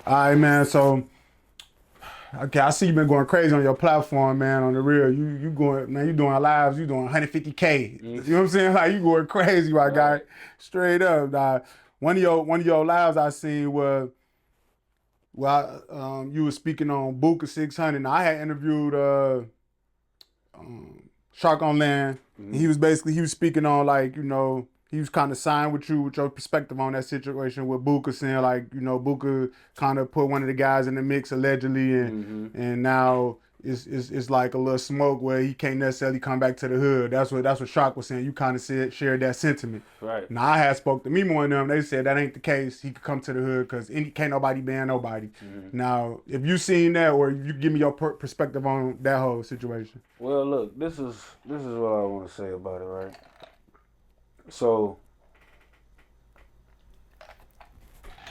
All right, man. So, okay, I see you been going crazy on your platform, man. On the real, you going, man. You doing lives. You doing 150K. You know what I'm saying? Like you going crazy, my guy. Straight up, dog. One of your lives I seen was you was speaking on Booka 600. Now I had interviewed Shark on Land. And he was speaking on like, he was kind of signed with you with your perspective on that situation with Booka saying like, Booka kind of put one of the guys in the mix allegedly and now it's like a little smoke where he can't necessarily come back to the hood. That's what Shark was saying. You kind of shared that sentiment. Right. Now I had spoke to Memo and them. They said that ain't the case. He could come to the hood because can't nobody ban nobody. Now, if you seen that or you give me your perspective on that whole situation. Well, look, this is what I want to say about it, right? So,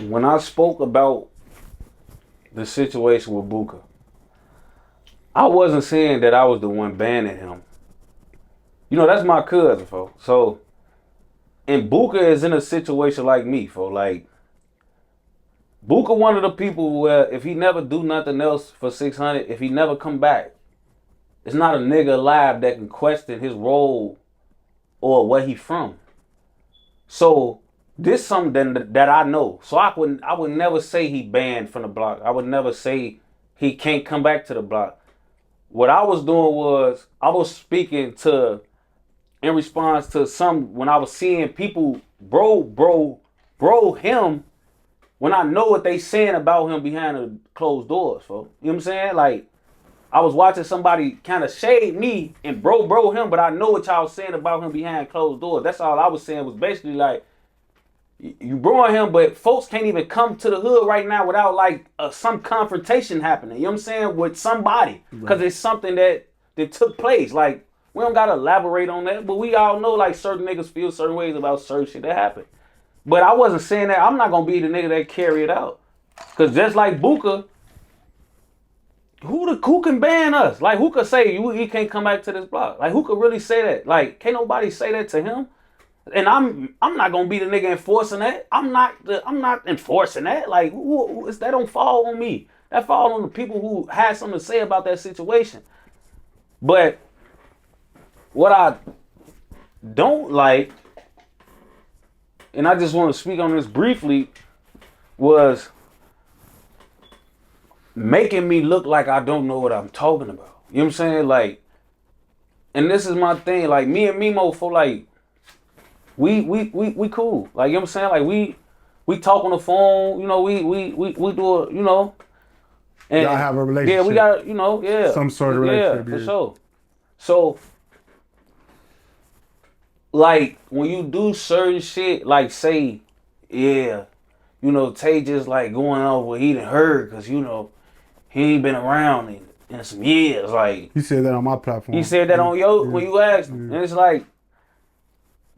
when I spoke about the situation with Booka, I wasn't saying that I was the one banning him. That's my cousin, folks. So, and Booka is in a situation like me, folks. Like, Booka one of the people where if he never do nothing else for 600, if he never come back, it's not a nigga alive that can question his role or where he from. So this something that I know. So I would never say he banned from the block. I would never say he can't come back to the block. What I was doing was I was speaking to in response to when I was seeing people bro him when I know what they saying about him behind the closed doors, folks. You know what I'm saying? Like I was watching somebody kind of shade me and bro him, but I know what y'all saying about him behind closed doors. That's all I was saying was basically like, you broing him, but folks can't even come to the hood right now without like some confrontation happening. You know what I'm saying? With somebody. Because it's something that took place. Like, we don't got to elaborate on that, but we all know like certain niggas feel certain ways about certain shit that happened. But I wasn't saying that. I'm not going to be the nigga that carry it out. Because just like Booka, who can ban us? Like, who could say he can't come back to this block? Like, who could really say that? Like, can't nobody say that to him? And I'm not gonna be the nigga enforcing that. I'm not enforcing that. Like, that don't fall on me. That fall on the people who had something to say about that situation. But what I don't like, and I just want to speak on this briefly, was making me look like I don't know what I'm talking about. You know what I'm saying? Like, and this is my thing. Like, me and Memo for like, we cool. Like, you know what I'm saying? Like, we talk on the phone. We do it. And y'all have a relationship. Yeah, we got yeah, some sort of relationship. Yeah, for sure. So, like, when you do certain shit, like say, yeah, Tay just like going off what he done heard, cause he ain't been around in some years. Like, he said that on my platform. He said that on your when you asked him, and it's like,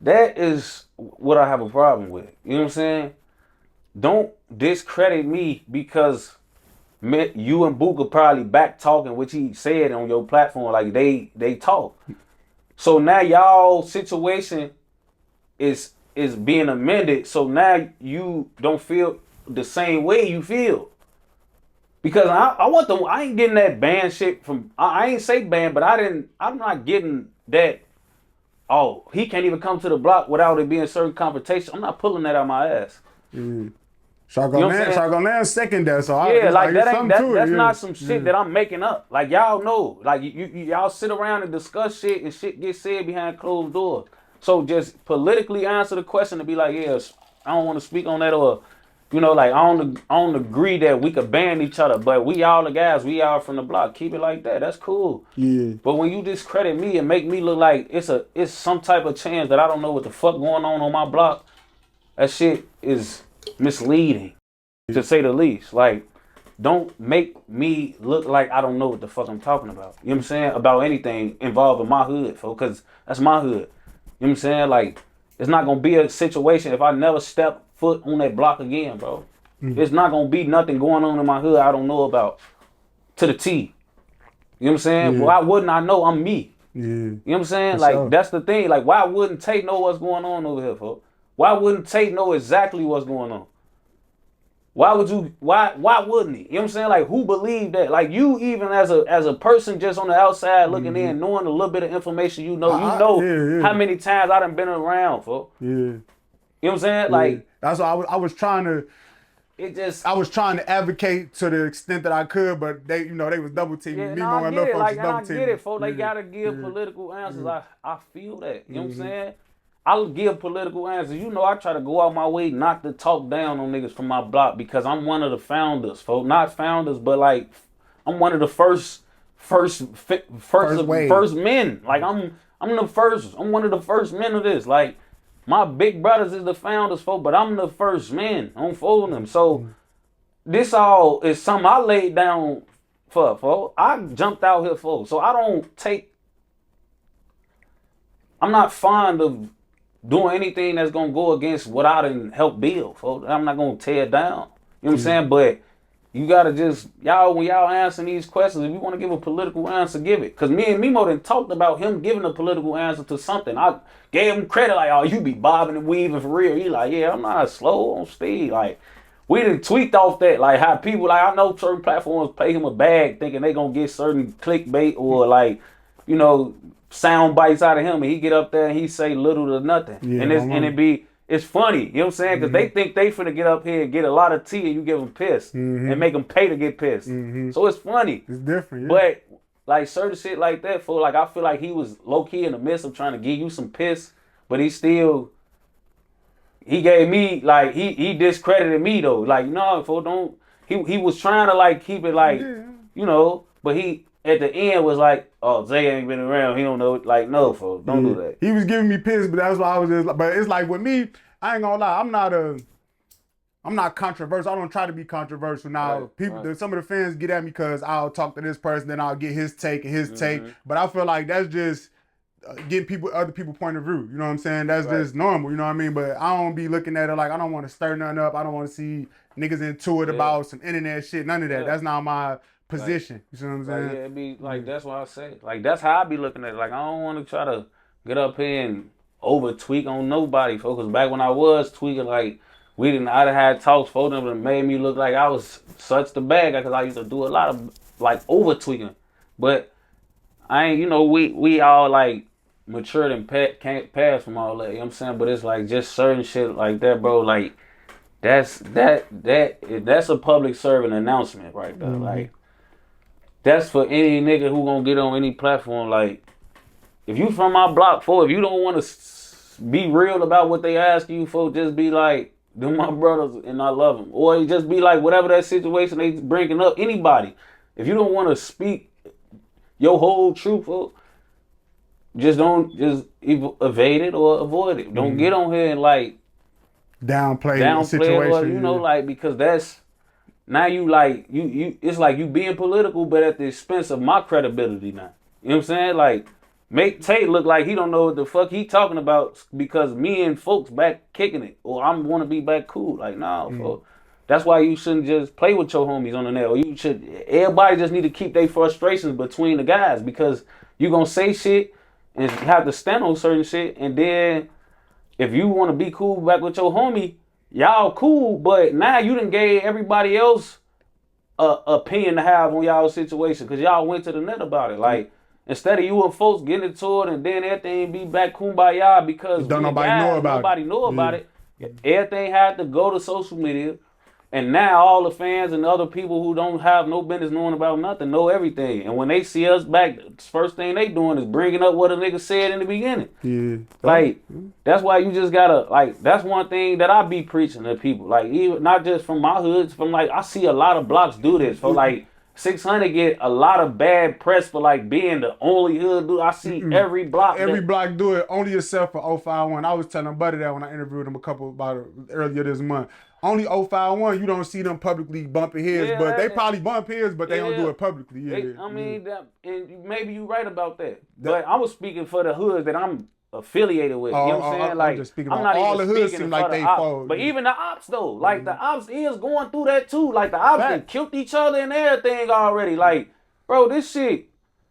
that is what I have a problem with. You know what I'm saying? Don't discredit me because you and Booka probably back talking, which he said on your platform. Like, they talk. So now y'all situation is being amended. So now you don't feel the same way you feel. Because I ain't getting that ban shit from, I ain't say ban, but I'm not getting that. Oh, he can't even come to the block without it being certain confrontation. I'm not pulling that out my ass. Shark on Land second that, so yeah, that's not some shit that I'm making up. Like, y'all know, like y'all sit around and discuss shit and shit gets said behind closed doors. So just politically answer the question and be like, yes, I don't want to speak on that, or like I don't agree that we could ban each other, but we all the guys, we all from the block. Keep it like that. That's cool. Yeah. But when you discredit me and make me look like it's some type of chance that I don't know what the fuck going on my block, that shit is misleading, to say the least. Like, don't make me look like I don't know what the fuck I'm talking about. You know what I'm saying? About anything involving my hood, folks, because that's my hood. You know what I'm saying? Like, it's not gonna be a situation if I never step foot on that block again, bro. It's not gonna be nothing going on in my hood I don't know about to the T. You know what I'm saying? Yeah. Why wouldn't I know I'm me? Yeah. You know what I'm saying? For like, sure. That's the thing. Like, why wouldn't Tay know what's going on over here, folks? Why wouldn't Tay know exactly what's going on? Why wouldn't he? You know what I'm saying? Like, who believed that? Like, you even as a person just on the outside looking in, knowing a little bit of information, you know how many times I done been around, folks. Yeah. You know what I'm saying? Like, that's why I was trying to. I was trying to advocate to the extent that I could, but they was double teaming. Yeah, Memo and I get it. folks Like, and I get it, folks. Yeah. They gotta give political answers. I feel that. You know what I'm saying? I'll give political answers. You know, I try to go out my way not to talk down on niggas from my block because I'm one of the founders, folks. Not founders, but like I'm one of the first men. Like I'm the first. I'm one of the first men of this. Like my big brothers is the founders, folks, but I'm the first man. I'm following them. So this all is something I laid down for, folks. I jumped out here for. So I'm not fond of doing anything that's gonna go against what I done help build, folks. I'm not gonna tear it down. You know what I'm saying? But you gotta just when y'all answering these questions, if you want to give a political answer, give it. Cause me and Memo done talked about him giving a political answer to something. I gave him credit, like, oh, you be bobbing and weaving for real. He like, yeah, I'm not slow on speed. Like, we done tweaked off that, like how people, like I know certain platforms pay him a bag thinking they gonna get certain clickbait or like, you know, sound bites out of him, and he get up there and he say little to nothing. Yeah, and it's funny, you know what I'm saying? Because they think they finna get up here and get a lot of tea and you give them pissed and make them pay to get pissed. So it's funny. It's different, yeah. But like certain shit like that, for like I feel like he was low key in the midst of trying to give you some piss, but he gave me like he discredited me though. Like, no, for don't he was trying to like keep it like you know, but he at the end was like, oh, Zay ain't been around. He don't know. Like, no, folks, don't do that. He was giving me piss, but that's why I was just. But it's like with me, I ain't gonna lie. I'm not controversial. I don't try to be controversial. Now, some of the fans get at me because I'll talk to this person, then I'll get his take and his take. But I feel like that's just getting other people's point of view. You know what I'm saying? That's just normal. You know what I mean? But I don't be looking at it like I don't want to stir nothing up. I don't want to see niggas into it about some internet shit. None of that. That's not my position. You see what I'm saying? Like, yeah, it be like that's what I say. Like that's how I be looking at it. Like I don't want to try to get up here and over tweak on nobody, folks. Cause back when I was tweaking, like I done had talks for them that made me look like I was such the bad guy because I used to do a lot of like over tweaking. But I ain't, you know, we all like matured and can't pass from all that. You know what I'm saying? But it's like just certain shit like that, bro. Like that's a public servant announcement right there. Like. That's for any nigga who gonna get on any platform. Like, if you from my block, if you don't want to be real about what they ask you for, just be like, they're my brothers and I love them. Or just be like, whatever that situation they bringing up, anybody. If you don't want to speak your whole truth, just evade it or avoid it. Don't get on here and like downplay the situation. Or, you know, like, because that's, now you like, you it's like you being political, but at the expense of my credibility now. You know what I'm saying? Like, make Tay look like he don't know what the fuck he talking about because me and folks back kicking it. Or I want to be back cool. Like, nah, folks. That's why you shouldn't just play with your homies on the net. Or everybody just need to keep their frustrations between the guys because you gonna say shit and have to stand on certain shit. And then if you want to be cool back with your homie, y'all cool, but now you done gave everybody else a opinion to have on y'all situation because y'all went to the net about it. Like, instead of you and folks getting into it and then everything be back kumbaya because nobody know about it. Everything had to go to social media. And now all the fans and other people who don't have no business knowing about nothing know everything. And when they see us back, the first thing they doing is bringing up what a nigga said in the beginning. Yeah. Like, that's why you just gotta, like, that's one thing that I be preaching to people. Like, even not just from my hoods, from like, I see a lot of blocks do this. For like, 600 get a lot of bad press for like being the only hood dude. I see every block. Every block do it, only yourself for 051. I was telling Butta that when I interviewed him earlier this month. Only 051, you don't see them publicly bumping heads, but they probably bump heads, but they don't do it publicly. And maybe you're right about that. But I was speaking for the hoods that I'm affiliated with. You know what I'm saying? Like, I'm just speaking about all the hoods seem like they fold. But even the ops though, like the ops is going through that too. Like the ops have killed each other and everything already. Like, bro, this shit,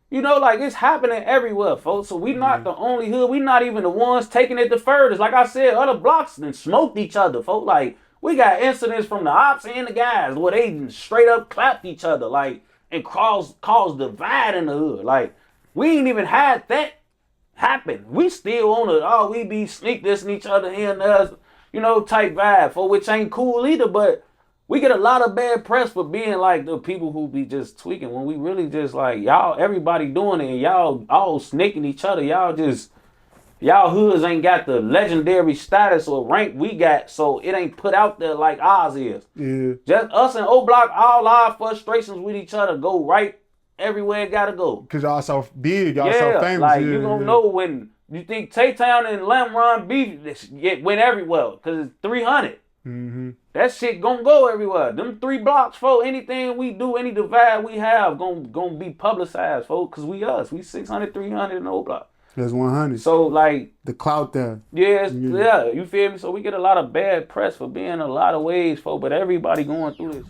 you know, like it's happening everywhere, folks. So we not the only hood. We not even the ones taking it the furthest. Like I said, other blocks then smoked each other, folks. Like, We got incidents from the ops and the guys where they straight up clapped each other, like, and caused divide in the hood. Like, we ain't even had that happen. We still on the, we be sneak dissing each other here and there, you know, type vibe, for which ain't cool either, but we get a lot of bad press for being like the people who be just tweaking when we really just like, y'all, everybody doing it, and y'all all snaking each other. Y'all hoods ain't got the legendary status or rank we got, so it ain't put out there like ours is. Yeah. Just us and O-Block, all our frustrations with each other go right everywhere it gotta go. Cause y'all so big, y'all so famous. Like you gonna know when you think Tay-Town and Lamron beef went everywhere, cause it's 300. Mm-hmm. That shit gonna go everywhere. Them 3 blocks, folks, anything we do, any divide we have, gonna be publicized, folks, cause we us. We 600, 300 in O-Block. That's 100. So like the clout there. Yeah, you feel me? So we get a lot of bad press for being a lot of ways, folks, but everybody going through this.